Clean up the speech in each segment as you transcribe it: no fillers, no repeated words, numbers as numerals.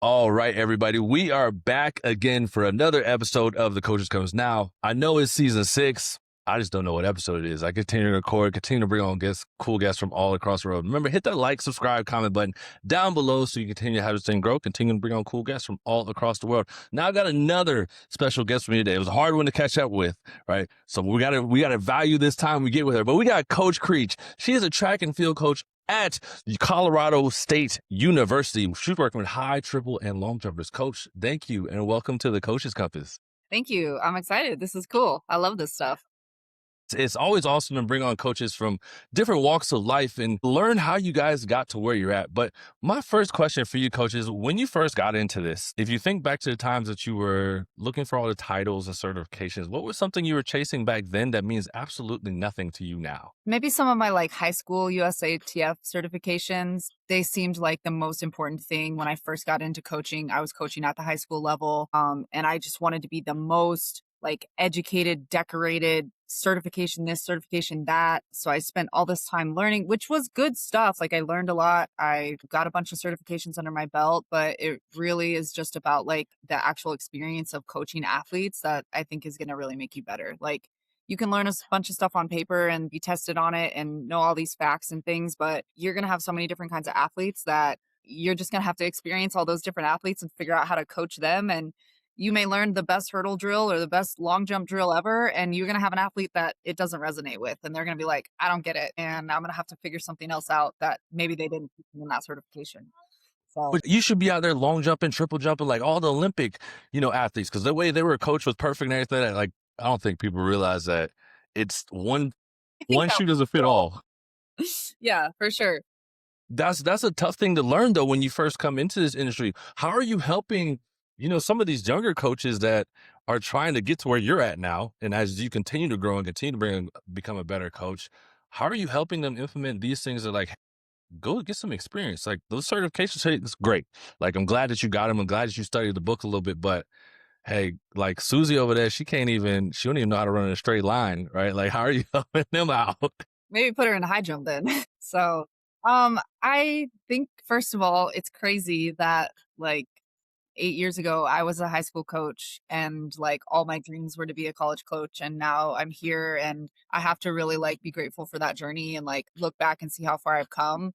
All right, everybody. We are back again for another episode of The Coaches Comes Now. I know it's season 6. I just don't know what episode it is. I continue to record, continue to bring on guests, cool guests from all across the world. Remember, hit that like, subscribe, comment button down below so you continue to have this thing grow, continue to bring on cool guests from all across the world. Now I got another special guest for me today. It was a hard one to catch up with, right? So we gotta value this time we get with her. But we got Coach Creech. She is a track and field coach at Colorado State University. She's working with high, triple, and long jumpers. Coach, thank you, and welcome to the Coach's Compass. Thank you. I'm excited. This is cool. I love this stuff. It's always awesome to bring on coaches from different walks of life and learn how you guys got to where you're at. But my first question for you, coaches, when you first got into this, if you think back to the times that you were looking for all the titles and certifications, what was something you were chasing back then that means absolutely nothing to you now? Maybe some of my high school USATF certifications, they seemed like the most important thing when I first got into coaching. I was coaching at the high school level, and I just wanted to be the most educated, decorated, certification this, certification that. So I spent all this time learning, which was good stuff. I learned a lot. I got a bunch of certifications under my belt, but it really is just about the actual experience of coaching athletes that I think is going to really make you better. You can learn a bunch of stuff on paper and be tested on it and know all these facts and things, but you're going to have so many different kinds of athletes that you're just going to have to experience all those different athletes and figure out how to coach them. And you may learn the best hurdle drill or the best long jump drill ever, and you're going to have an athlete that it doesn't resonate with, and they're going to be like, I don't get it, and I'm going to have to figure something else out that maybe they didn't teach me in that certification. So But you should be out there long jumping, triple jumping, like all the Olympic, athletes, because the way they were coached was perfect and everything. I don't think people realize that it's one I think one that shoe doesn't fit all. yeah, for sure. That's a tough thing to learn though when you first come into this industry. How are you helping, some of these younger coaches that are trying to get to where you're at now, and as you continue to grow and continue to become a better coach, how are you helping them implement these things that go get some experience? Like those certifications, hey, it's great. I'm glad that you got them. I'm glad that you studied the book a little bit, but hey, Susie over there, she don't even know how to run in a straight line, right? How are you helping them out? Maybe put her in a high jump then. So, I think first of all, it's crazy that 8 years ago, I was a high school coach and all my dreams were to be a college coach. And now I'm here and I have to really be grateful for that journey and look back and see how far I've come.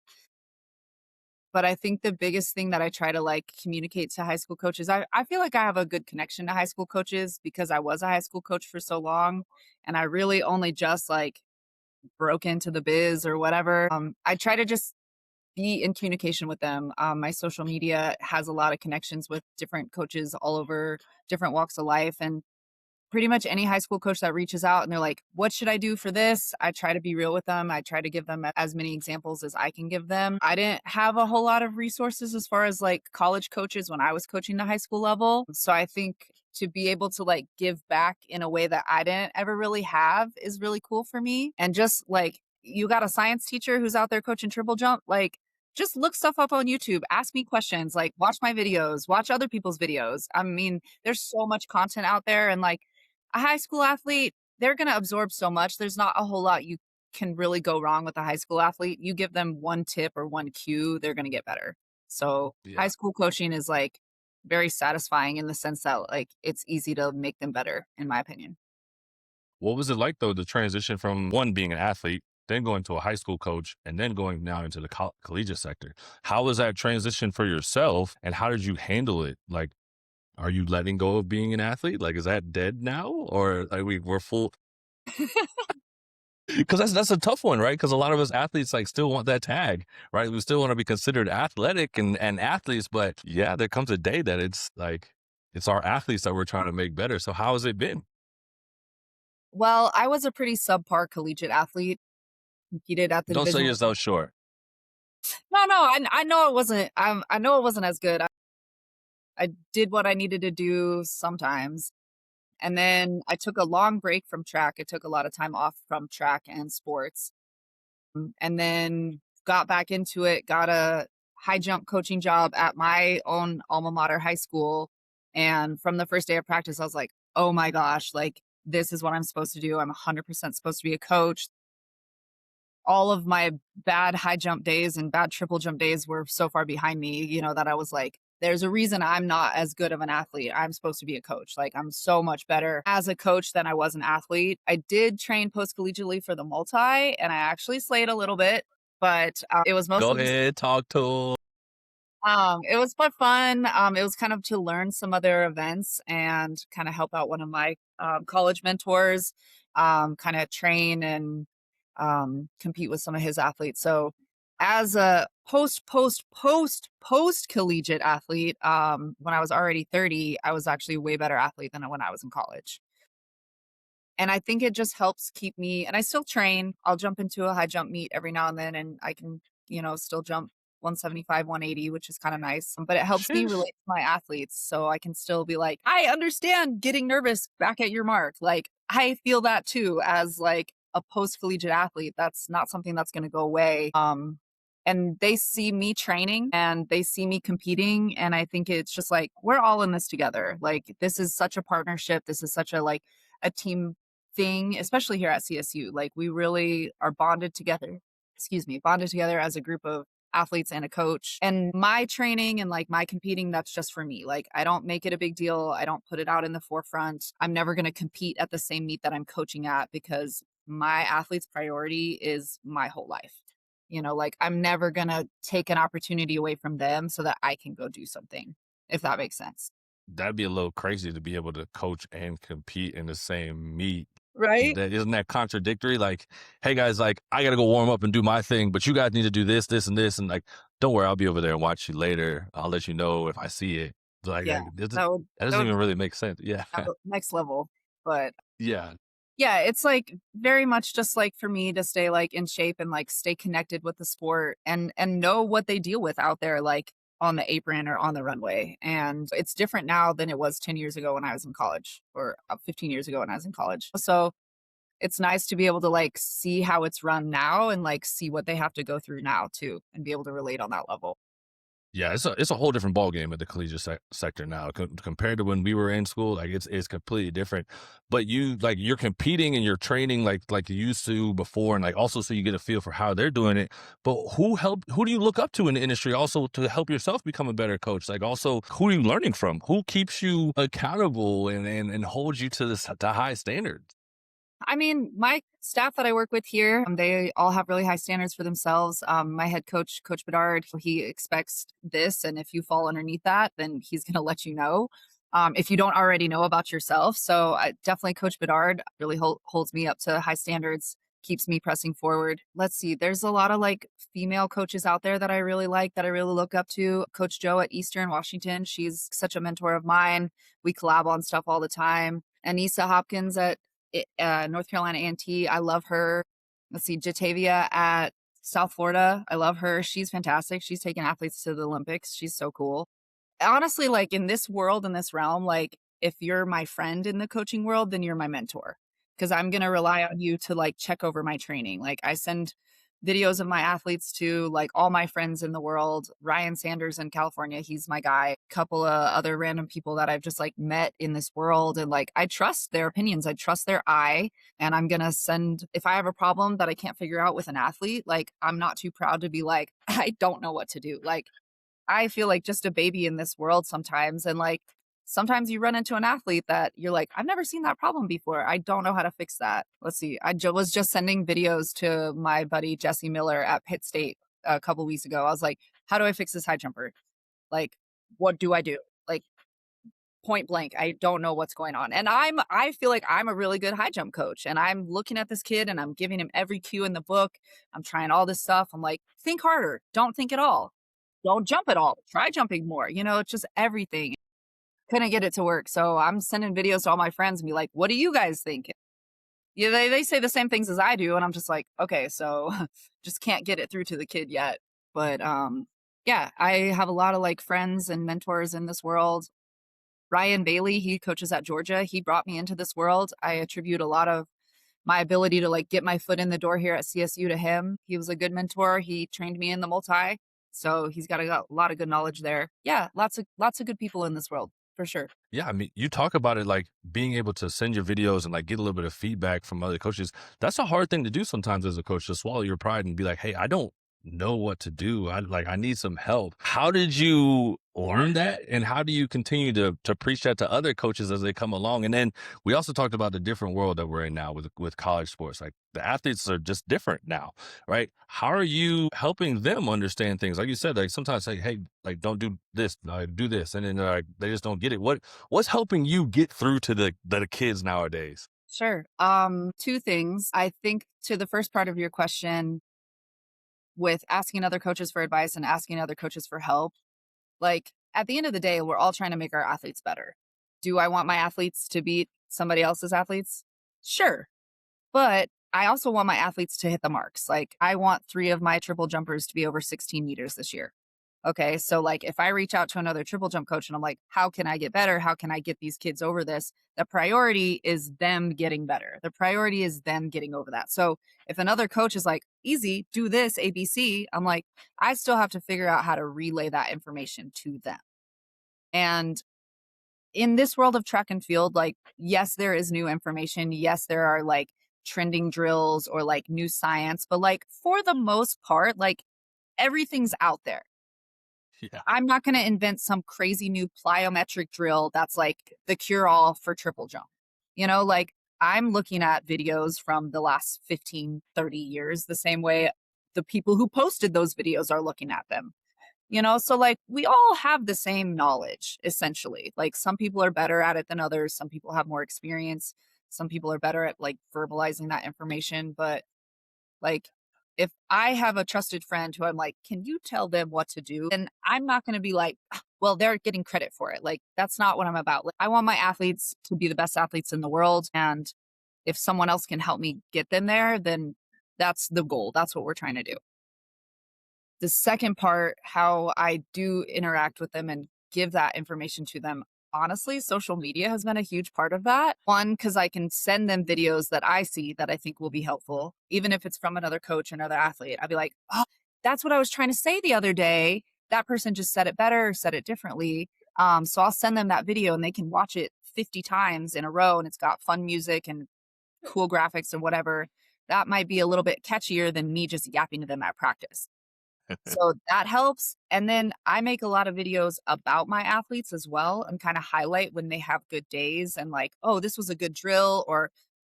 But I think the biggest thing that I try to communicate to high school coaches, I feel like I have a good connection to high school coaches because I was a high school coach for so long. And I really only just broke into the biz or whatever. I try to just be in communication with them. My social media has a lot of connections with different coaches all over different walks of life. And pretty much any high school coach that reaches out and they're like, what should I do for this? I try to be real with them. I try to give them as many examples as I can give them. I didn't have a whole lot of resources as far as college coaches when I was coaching the high school level. So I think to be able to give back in a way that I didn't ever really have is really cool for me. And just you got a science teacher who's out there coaching triple jump, just look stuff up on YouTube, ask me questions, watch my videos, watch other people's videos. I mean, there's so much content out there and a high school athlete, they're going to absorb so much. There's not a whole lot you can really go wrong with a high school athlete. You give them one tip or one cue, they're going to get better. So high school coaching is very satisfying in the sense that it's easy to make them better, in my opinion. What was it like though, the transition from one being an athlete, then going to a high school coach, and then going now into the collegiate sector? How was that transition for yourself, and how did you handle it? Are you letting go of being an athlete? Is that dead now, or we're full? Because that's a tough one, right? Because a lot of us athletes still want that tag, right? We still want to be considered athletic and athletes, but yeah, there comes a day that it's our athletes that we're trying to make better. So how has it been? Well, I was a pretty subpar collegiate athlete, competed at the Don't sell division. yourself short. No, I know it wasn't. I know it wasn't as good. I did what I needed to do sometimes. And then I took a long break from track. I took a lot of time off from track and sports. And then got back into it, got a high jump coaching job at my own alma mater high school. And from the first day of practice, I was like, oh my gosh, this is what I'm supposed to do. I'm 100% supposed to be a coach. All of my bad high jump days and bad triple jump days were so far behind me, that I was like, there's a reason I'm not as good of an athlete. I'm supposed to be a coach. Like, I'm so much better as a coach than I was an athlete. I did train post collegiately for the multi, and I actually slayed a little bit, but it was Go mostly just ahead, talk to. it was but fun. It was kind of to learn some other events and kind of help out one of my college mentors, kind of train and compete with some of his athletes. So, as a post collegiate athlete, when I was already 30, I was actually a way better athlete than when I was in college. And I think it just helps keep me, and I still train. I'll jump into a high jump meet every now and then, and I can, still jump 175, 180, which is kind of nice. But it helps me Sheesh. relate to my athletes. So I can still be like, I understand getting nervous back at your mark. Like, I feel that too as like a post collegiate athlete. That's not something that's going to go away. And they see me training and they see me competing. And I think it's just like, we're all in this together. Like, this is such a partnership. This is such a team thing, especially here at CSU. Like, we really are bonded together as a group of athletes and a coach. And my training and like my competing, that's just for me. Like, I don't make it a big deal. I don't put it out in the forefront. I'm never going to compete at the same meet that I'm coaching at because my athlete's priority is my whole life. Like, I'm never going to take an opportunity away from them so that I can go do something, if that makes sense. That'd be a little crazy to be able to coach and compete in the same meet. Right? That isn't that contradictory? Like, hey guys, like I gotta go warm up and do my thing, but you guys need to do this, this, and this, and like, don't worry, I'll be over there and watch you later. I'll let you know if I see it. Like, Yeah. that That doesn't would even really make sense. Yeah, have a next level. But yeah, yeah, it's like very much just like for me to stay like in shape and like stay connected with the sport and know what they deal with out there, like on the apron or on the runway. And it's different now than it was 10 years ago when I was in college, or 15 years ago when I was in college. So it's nice to be able to like see how it's run now and like see what they have to go through now too, and be able to relate on that level. yeah. It's a whole different ball game at the collegiate sector now compared to when we were in school. Like it's completely different. But you're competing and you're training like you used to before, and like also so you get a feel for how they're doing it. But who do you look up to in the industry also to help yourself become a better coach? Like also who are you learning from? Who keeps you accountable and holds you to to high standards? I mean, my staff that I work with here, they all have really high standards for themselves. My head coach, Coach Bedard, he expects this. And if you fall underneath that, then he's going to let you know if you don't already know about yourself. So definitely Coach Bedard really holds me up to high standards, keeps me pressing forward. Let's see, there's a lot of like female coaches out there that I really like, that I really look up to. Coach Joe at Eastern Washington, she's such a mentor of mine. We collab on stuff all the time. Anissa Hopkins at North Carolina A&T. I love her. Let's see, Jatavia at South Florida. I love her. She's fantastic. She's taken athletes to the Olympics. She's so cool. Honestly, like in this world, in this realm, like if you're my friend in the coaching world, then you're my mentor, because I'm going to rely on you to like check over my training. Like, I send videos of my athletes to like all my friends in the world. Ryan Sanders in California, he's my guy. A couple of other random people that I've just like met in this world, and like I trust their opinions, I trust their eye, and I'm gonna send, if I have a problem that I can't figure out with an athlete, like I'm not too proud to be like, I don't know what to do. Like, I feel like just a baby in this world sometimes. And like, sometimes you run into an athlete that you're like, I've never seen that problem before. I don't know how to fix that. Let's see. I was just sending videos to my buddy Jesse Miller at Pitt State a couple weeks ago. I was like, how do I fix this high jumper? Like, what do I do? Like, point blank, I don't know what's going on. And I feel like I'm a really good high jump coach. And I'm looking at this kid and I'm giving him every cue in the book. I'm trying all this stuff. I'm like, think harder. Don't think at all. Don't jump at all. Try jumping more. It's just everything. Couldn't get it to work. So I'm sending videos to all my friends and be like, what do you guys think? Yeah, they say the same things as I do. And I'm just like, okay, so just can't get it through to the kid yet. But yeah, I have a lot of like friends and mentors in this world. Ryan Bailey, he coaches at Georgia. He brought me into this world. I attribute a lot of my ability to like get my foot in the door here at CSU to him. He was a good mentor. He trained me in the multi. So he's got a lot of good knowledge there. Yeah, lots of good people in this world, for sure. Yeah, I mean, you talk about it like being able to send your videos and like get a little bit of feedback from other coaches. That's a hard thing to do sometimes as a coach, to swallow your pride and be like, hey, I don't know what to do. I need some help. How did you learn that, and how do you continue to preach that to other coaches as they come along? And then we also talked about the different world that we're in now with college sports. Like the athletes are just different now, right? How are you helping them understand things? Like you said, like sometimes say, hey, like don't do this, do this, and then like they just don't get it. What's helping you get through to the kids nowadays? Sure. Two things. I think to the first part of your question with asking other coaches for advice and asking other coaches for help, like at the end of the day, we're all trying to make our athletes better. Do I want my athletes to beat somebody else's athletes? Sure. But I also want my athletes to hit the marks. Like I want 3 of my triple jumpers to be over 16 meters this year. Okay. So like if I reach out to another triple jump coach and I'm like, how can I get better? How can I get these kids over this? The priority is them getting better. The priority is them getting over that. So if another coach is like, easy, do this, ABC, I'm like, I still have to figure out how to relay that information to them. And in this world of track and field, like, yes, there is new information. Yes, there are like trending drills or like new science, but like for the most part, like everything's out there. Yeah. I'm not going to invent some crazy new plyometric drill that's like the cure all for triple jump. Like I'm looking at videos from the last 15, 30 years, the same way the people who posted those videos are looking at them. So like we all have the same knowledge essentially. Like some people are better at it than others. Some people have more experience. Some people are better at like verbalizing that information. But like if I have a trusted friend who I'm like, can you tell them what to do? And I'm not going to be like, "Ah, well, they're getting credit for it. Like that's not what I'm about. Like, I want my athletes to be the best athletes in the world. And if someone else can help me get them there, then that's the goal. That's what we're trying to do. The second part, how I do interact with them and give that information to them. Honestly, social media has been a huge part of that. One, because I can send them videos that I see that I think will be helpful, even if it's from another coach, another athlete. I'd be like, oh, that's what I was trying to say the other day. That person just said it better, or said it differently. So I'll send them that video and they can watch it 50 times in a row and it's got fun music and cool graphics and whatever. That might be a little bit catchier than me just yapping to them at practice. So that helps. And then I make a lot of videos about my athletes as well and kind of highlight when they have good days and like, oh, this was a good drill, or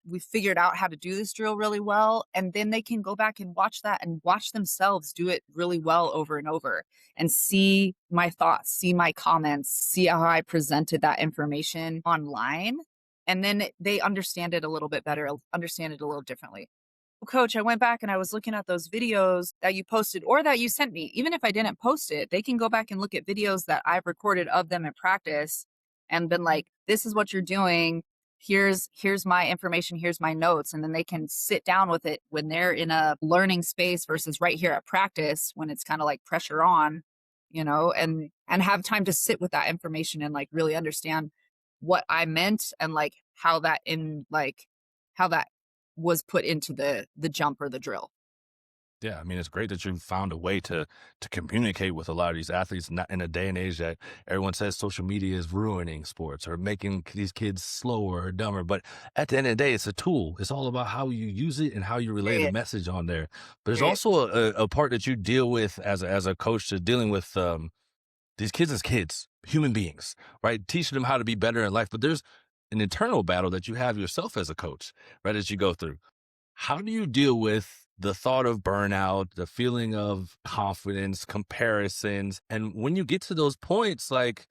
we figured out how to do this drill really well. And then they can go back and watch that and watch themselves do it really well over and over and see my thoughts, see my comments, see how I presented that information online. And then they understand it a little bit better, understand it a little differently. Coach, I went back and I was looking at those videos that you posted or that you sent me. Even if I didn't post it, they can go back and look at videos that I've recorded of them in practice and been like, this is what you're doing. Here's my information, here's my notes. And then they can sit down with it when they're in a learning space versus right here at practice when it's kind of like pressure on, and have time to sit with that information and like really understand what I meant and like how that was put into the jump or the drill. Yeah, I mean, it's great that you found a way to communicate with a lot of these athletes, not in a day and age that everyone says social media is ruining sports or making these kids slower or dumber. But at the end of the day, it's a tool. It's all about how you use it and how you relay the Period. message on there. But there's Period. also a part that you deal with as a coach to dealing with these kids as kids, human beings, right? Teaching them how to be better in life. But there's an internal battle that you have yourself as a coach, right? As you go through. How do you deal with the thought of burnout, the feeling of confidence, comparisons? And when you get to those points, like,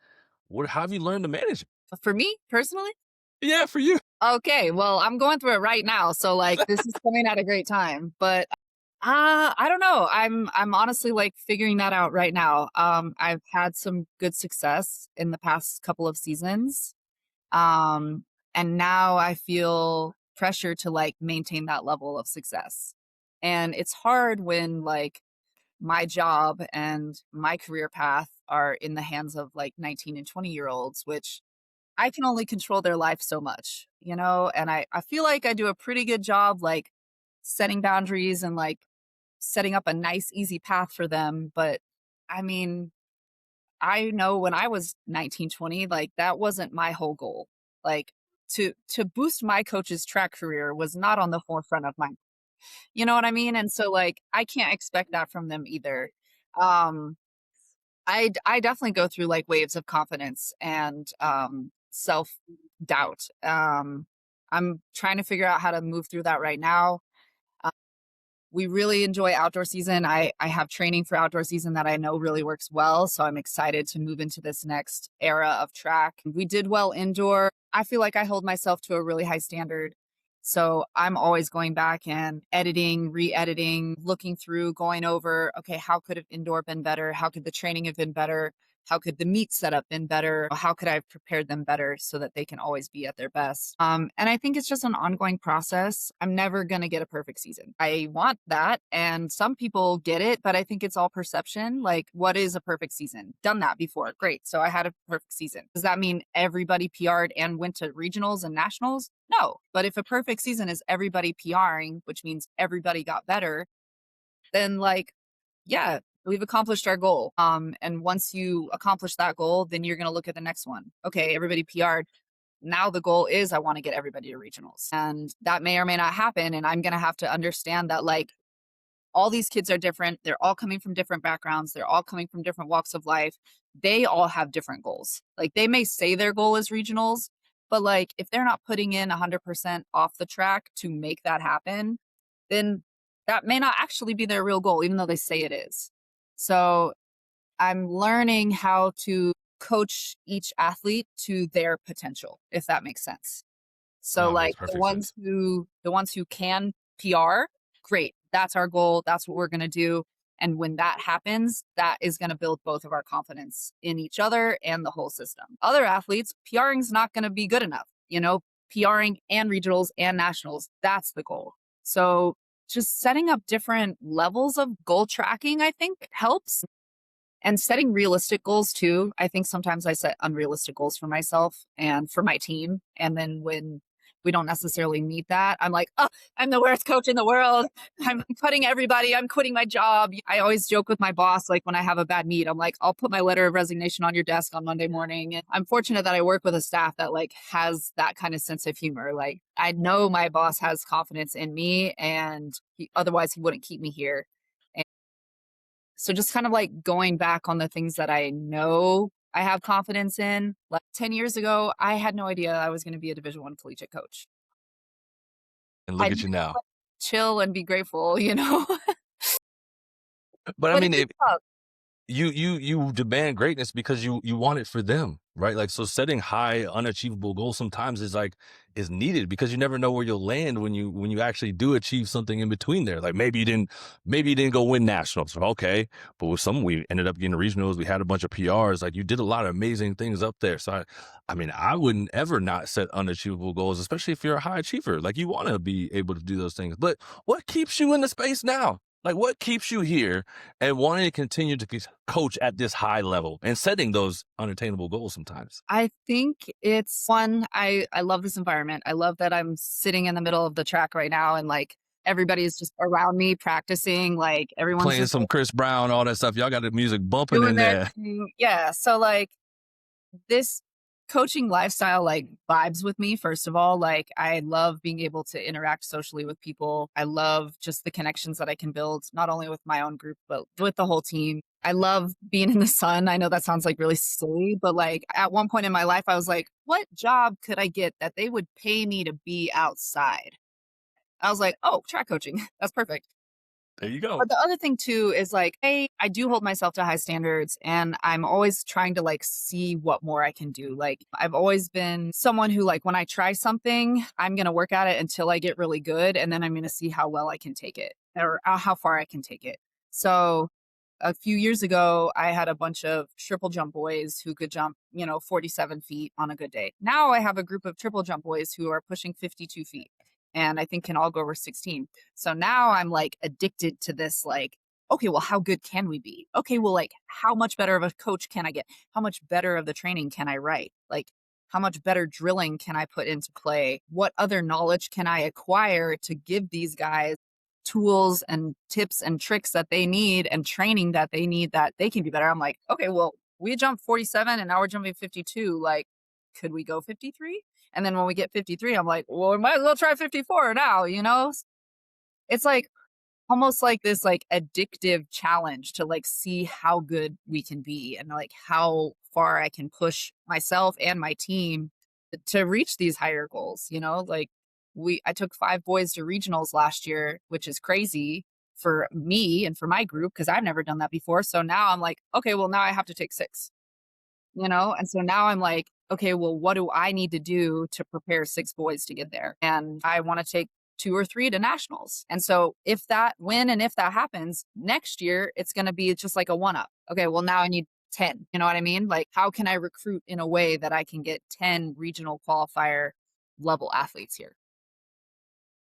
how have you learned to manage it? For me personally, Yeah, for you. okay, well, I'm going through it right now, so like this is coming at a great time. But I don't know. I'm honestly like figuring that out right now. I've had some good success in the past couple of seasons. Um, and now I feel pressure to like maintain that level of success. And it's hard when like my job and my career path are in the hands of like 19 and 20-year olds, which I can only control their life so much, and I feel like I do a pretty good job like setting boundaries and like setting up a nice, easy path for them. But I mean, I know when I was 19, 20, like that wasn't my whole goal. Like to boost my coach's track career was not on the forefront of my, you know what I mean? And so like I can't expect that from them either. Um I definitely go through like waves of confidence and self doubt. I'm trying to figure out how to move through that right now. We really enjoy outdoor season. I have training for outdoor season that I know really works well. So I'm excited to move into this next era of track. We did well indoor. I feel like I hold myself to a really high standard. So I'm always going back and editing, re-editing, looking through, going over, okay, how could have indoor been better? How could the training have been better? How could the meet setup been better? How could I have prepared them better so that they can always be at their best? And I think it's just an ongoing process. I'm never going to get a perfect season. I want that. And some people get it, but I think it's all perception. Like, what is a perfect season? Done that before. Great. So I had a perfect season. Does that mean everybody PR'd and went to regionals and nationals? No. But if a perfect season is everybody PRing, which means everybody got better, then like, yeah, we've accomplished our goal. And once you accomplish that goal, then you're going to look at the next one. Okay, everybody PR'd. Now the goal is I want to get everybody to regionals. And that may or may not happen. And I'm going to have to understand that like all these kids are different. They're all coming from different backgrounds. They're all coming from different walks of life. They all have different goals. Like they may say their goal is regionals, but like if they're not putting in 100% off the track to make that happen, then that may not actually be their real goal, even though they say it is. So I'm learning how to coach each athlete to their potential, if that makes sense. So No, it makes like perfect sense. the ones who can PR, great. That's our goal. That's what we're going to do. And when that happens, that is going to build both of our confidence in each other and the whole system. Other athletes, PRing is not going to be good enough. You know, PRing and regionals and nationals, that's the goal. So just setting up different levels of goal tracking, I think helps, and setting realistic goals too. I think sometimes I set unrealistic goals for myself and for my team. And then when we don't necessarily meet that, I'm like, oh, I'm the worst coach in the world. I'm cutting everybody. I'm quitting my job. I always joke with my boss, like when I have a bad meet, I'm like, I'll put my letter of resignation on your desk on Monday morning. And I'm fortunate that I work with a staff that like has that kind of sense of humor. Like I know my boss has confidence in me and otherwise he wouldn't keep me here. So just kind of like going back on the things that I know I have confidence in. Like 10 years ago, I had no idea I was going to be a Division I collegiate coach. And look I at just you now. chill and be grateful, you know? But I But mean, it is if tough. you demand greatness because you want it for them, right? Like so setting high unachievable goals sometimes is needed because you never know where you'll land when you actually do achieve something in between there. Like maybe you didn't go win nationals. Okay. But with some we ended up getting regionals, we had a bunch of PRs, like you did a lot of amazing things up there. So I mean I wouldn't ever not set unachievable goals, especially if you're a high achiever. Like you want to be able to do those things. But what keeps you in the space now? Like what keeps you here and wanting to continue to coach at this high level and setting those unattainable goals sometimes? I think it's one, I love this environment. I love that I'm sitting in the middle of the track right now and like everybody's just around me practicing. Like everyone's Playing just some Chris Brown, all that stuff. Y'all got the music bumping doing in their there. thing. Yeah. So like this coaching lifestyle like vibes with me. First of all, like I love being able to interact socially with people. I love just the connections that I can build not only with my own group but with the whole team. I love being in the sun. I know that sounds like really silly, but like at one point in my life I was like, what job could I get that they would pay me to be outside? I was like, oh, track coaching. That's perfect. There you go. But the other thing too is like, hey, I do hold myself to high standards and I'm always trying to like see what more I can do. Like I've always been someone who like when I try something, I'm going to work at it until I get really good and then I'm going to see how well I can take it or how far I can take it. So a few years ago, I had a bunch of triple jump boys who could jump, 47 feet on a good day. Now I have a group of triple jump boys who are pushing 52 feet and I think can all go over 16. So now I'm like addicted to this, like, okay, well, how good can we be? Okay, well, like, how much better of a coach can I get? How much better of the training can I write? Like, how much better drilling can I put into play? What other knowledge can I acquire to give these guys tools and tips and tricks that they need and training that they need that they can be better? I'm like, okay, well, we jumped 47 and now we're jumping 52. Like, could we go 53? And then when we get 53, I'm like, well, we might as well try 54 now, you know? It's like almost like this like addictive challenge to like see how good we can be and like how far I can push myself and my team to reach these higher goals, you know? Like I took 5 boys to regionals last year, which is crazy for me and for my group because I've never done that before. So now I'm like, okay, well now I have to take 6, you know? And so now I'm like, okay, well, what do I need to do to prepare 6 boys to get there? And I want to take 2 or 3 to nationals. And so if that win and if that happens next year, it's going to be just like a one up. Okay, well, now I need 10. You know what I mean? Like, how can I recruit in a way that I can get 10 regional qualifier level athletes here?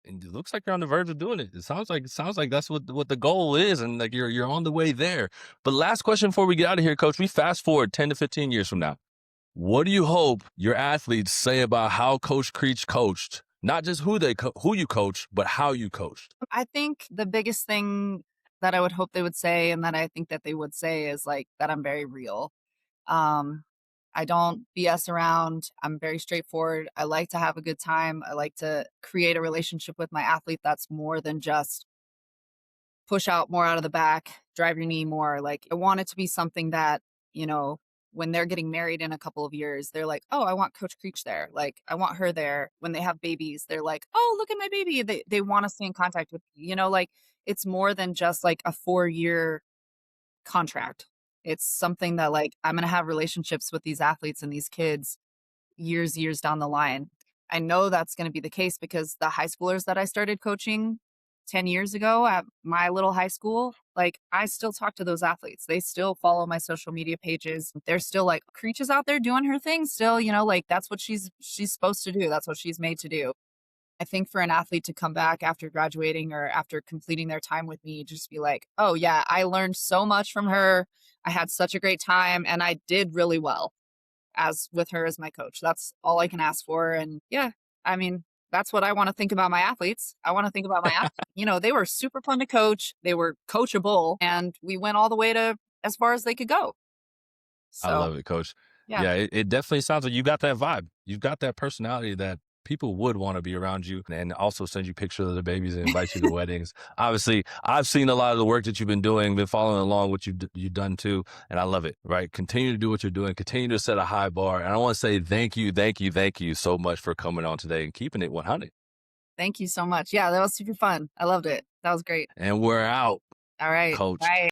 And it looks like you're on the verge of doing it. It sounds like that's what the goal is, and like you're on the way there. But last question before we get out of here, Coach. We fast forward 10 to 15 years from now. What do you hope your athletes say about how Coach Creech coached? Not just who you coach, but how you coached. I think the biggest thing that I would hope they would say and that I think that they would say is like that I'm very real. Um, I don't BS around. I'm very straightforward. I like to have a good time. I like to create a relationship with my athlete that's more than just push out more out of the back, drive your knee more. Like I want it to be something that, you know, when they're getting married in a couple of years, they're like, "Oh, I want Coach Creech there. Like, I want her there." When they have babies, they're like, "Oh, look at my baby." They want to stay in contact with me. You know, like it's more than just like a 4-year contract. It's something that like I'm gonna have relationships with these athletes and these kids years down the line. I know that's going to be the case because the high schoolers that I started coaching 10 years ago at my little high school, like I still talk to those athletes. They still follow my social media pages. They're still like, Creech is out there doing her thing still, you know, like that's what she's supposed to do. That's what she's made to do. I think for an athlete to come back after graduating or after completing their time with me, just be like, oh yeah, I learned so much from her. I had such a great time and I did really well as with her as my coach. That's all I can ask for. And yeah, I mean, that's what I want to think about my athletes. I want to think about my athletes. You know, they were super fun to coach. They were coachable and we went all the way to as far as they could go. I So love it, Coach. yeah, Yeah, it definitely sounds like you got that vibe. You've got that personality that people would want to be around you, and also send you pictures of the babies and invite you to weddings. Obviously, I've seen a lot of the work that you've been doing, been following along what you've done too, and I love it. Right, continue to do what you're doing, continue to set a high bar, and I want to say thank you so much for coming on today and keeping it 100. thank you so much. Yeah, that was super fun. I loved it. That was great. And we're out, All right. Coach. Bye.